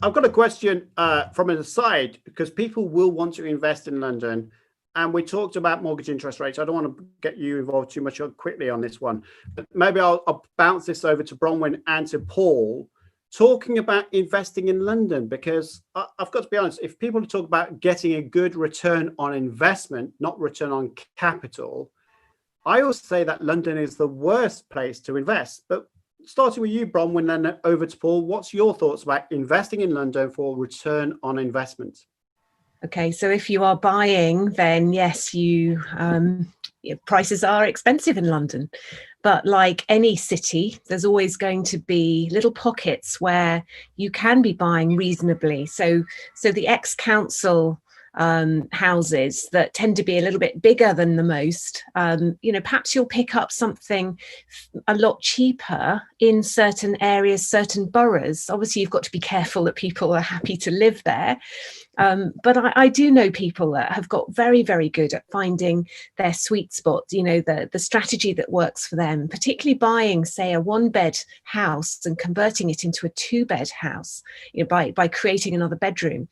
I've got a question from an aside, because people will want to invest in London. And we talked about mortgage interest rates. I don't want to get you involved too much quickly on this one, but maybe I'll bounce this over to Bronwyn and to Paul, talking about investing in London, because I've got to be honest, if people talk about getting a good return on investment, not return on capital, I always say that London is the worst place to invest. But starting with you, Bronwyn, then over to Paul, what's your thoughts about investing in London for return on investment? Okay, so if you are buying, then yes, prices are expensive in London. But like any city, there's always going to be little pockets where you can be buying reasonably. So the ex-council houses that tend to be a little bit bigger than the most, perhaps you'll pick up something a lot cheaper in certain areas, certain boroughs. Obviously, you've got to be careful that people are happy to live there. But I do know people that have got very, very good at finding their sweet spot, the strategy that works for them, particularly buying, say, a 1-bed house and converting it into a 2-bed house, by creating another bedroom,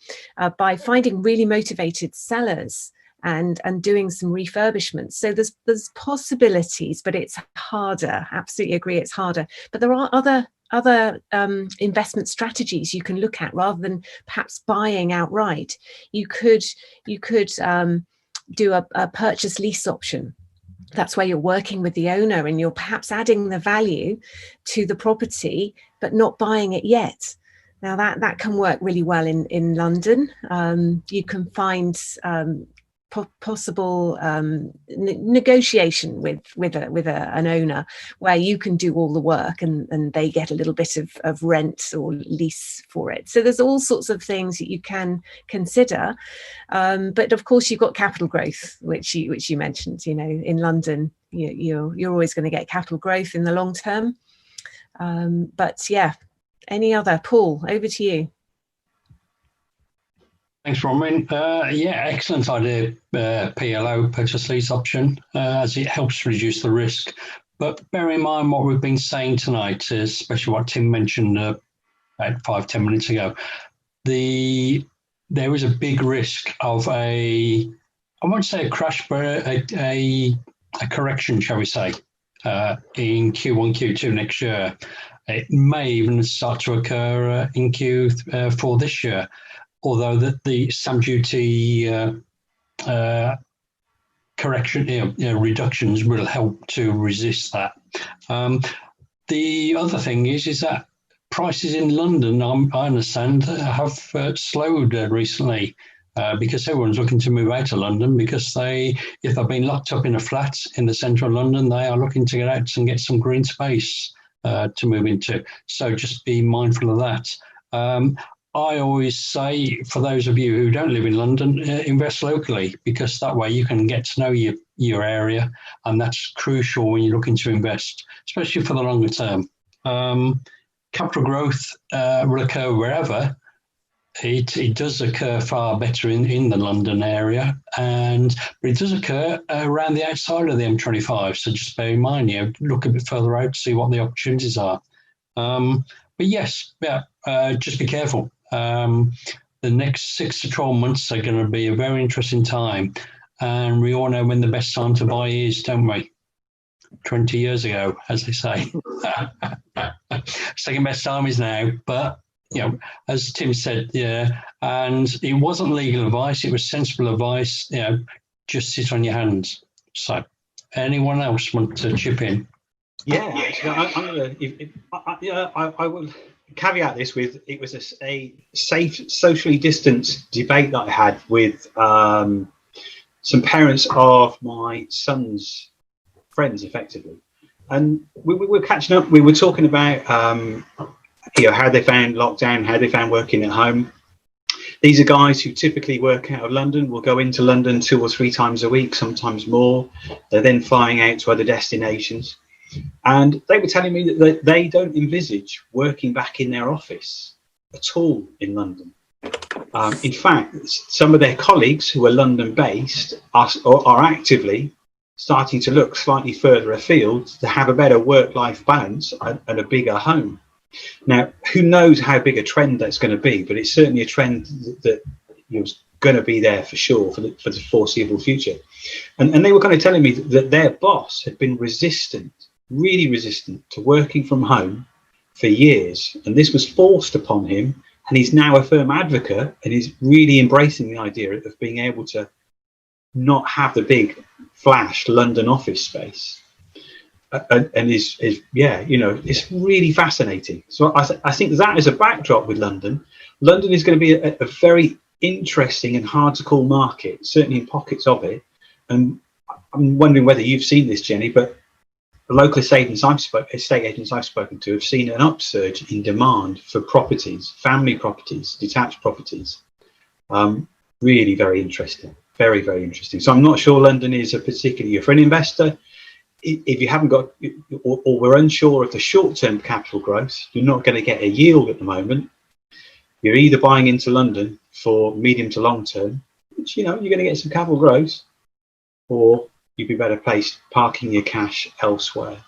by finding really motivated sellers and doing some refurbishments. So there's possibilities, but it's harder. Absolutely agree, it's harder. But there are other investment strategies you can look at rather than perhaps buying outright. You could do a purchase lease option. That's where you're working with the owner and you're perhaps adding the value to the property, but not buying it yet. Now that can work really well in London. You can find possible negotiation with an owner where you can do all the work and they get a little bit of rent or lease for it. So there's all sorts of things that you can consider, but of course you've got capital growth, which you mentioned. In London you're always going to get capital growth in the long term, but yeah. Any other? Paul, over to you. Thanks, Bronwyn. Excellent idea, PLO, purchase lease option, as it helps reduce the risk. But bear in mind what we've been saying tonight, especially what Tim mentioned about 5-10 minutes ago. There is a big risk of I won't say a crash, but a correction, shall we say, in Q1, Q2 next year. It may even start to occur in Q4 this year. Although the stamp duty correction, reductions will help to resist that. The other thing is that prices in London, I understand, have slowed recently because everyone's looking to move out of London because if they've been locked up in a flat in the centre of London, they are looking to get out and get some green space to move into. So just be mindful of that. I always say, for those of you who don't live in London, invest locally, because that way you can get to know your area, and that's crucial when you're looking to invest, especially for the longer term. Capital growth will occur wherever. It does occur far better in the London area, but it does occur around the outside of the M25. So just bear in mind, look a bit further out to see what the opportunities are. But yes, just be careful. The next 6 to 12 months are going to be a very interesting time, and we all know when the best time to buy is, don't we? 20 years ago, as they say. Second best time is now, but as Tim said, and it wasn't legal advice, it was sensible advice. Just sit on your hands. So, anyone else want to chip in? I will caveat this with, it was a safe, socially distanced debate that I had with some parents of my son's friends, effectively, and we were catching up. We were talking about how they found lockdown, how they found working at home. These are guys who typically work out of London, will go into London 2 or 3 times a week, sometimes more. They're then flying out to other destinations. And they were telling me that they don't envisage working back in their office at all in London. In fact, some of their colleagues who are London-based are actively starting to look slightly further afield to have a better work-life balance and a bigger home. Now, who knows how big a trend that's going to be, but it's certainly a trend that is going to be there for sure for the foreseeable future. And they were kind of telling me that their boss had been really resistant to working from home for years, and this was forced upon him, and he's now a firm advocate, and he's really embracing the idea of being able to not have the big flash London office space. And is it's really fascinating. So I think that as a backdrop with London is going to be a very interesting and hard to call market, certainly in pockets of it. And I'm wondering whether you've seen this, Jenny, but the local estate agents I've spoken to have seen an upsurge in demand for properties, family properties, detached properties. Really very interesting, very, very interesting. So I'm not sure London is a particularly, for an investor, if you haven't got, or we're unsure of the short-term capital growth, you're not going to get a yield at the moment. You're either buying into London for medium to long term, which, you're going to get some capital growth, or you'd be better placed parking your cash elsewhere.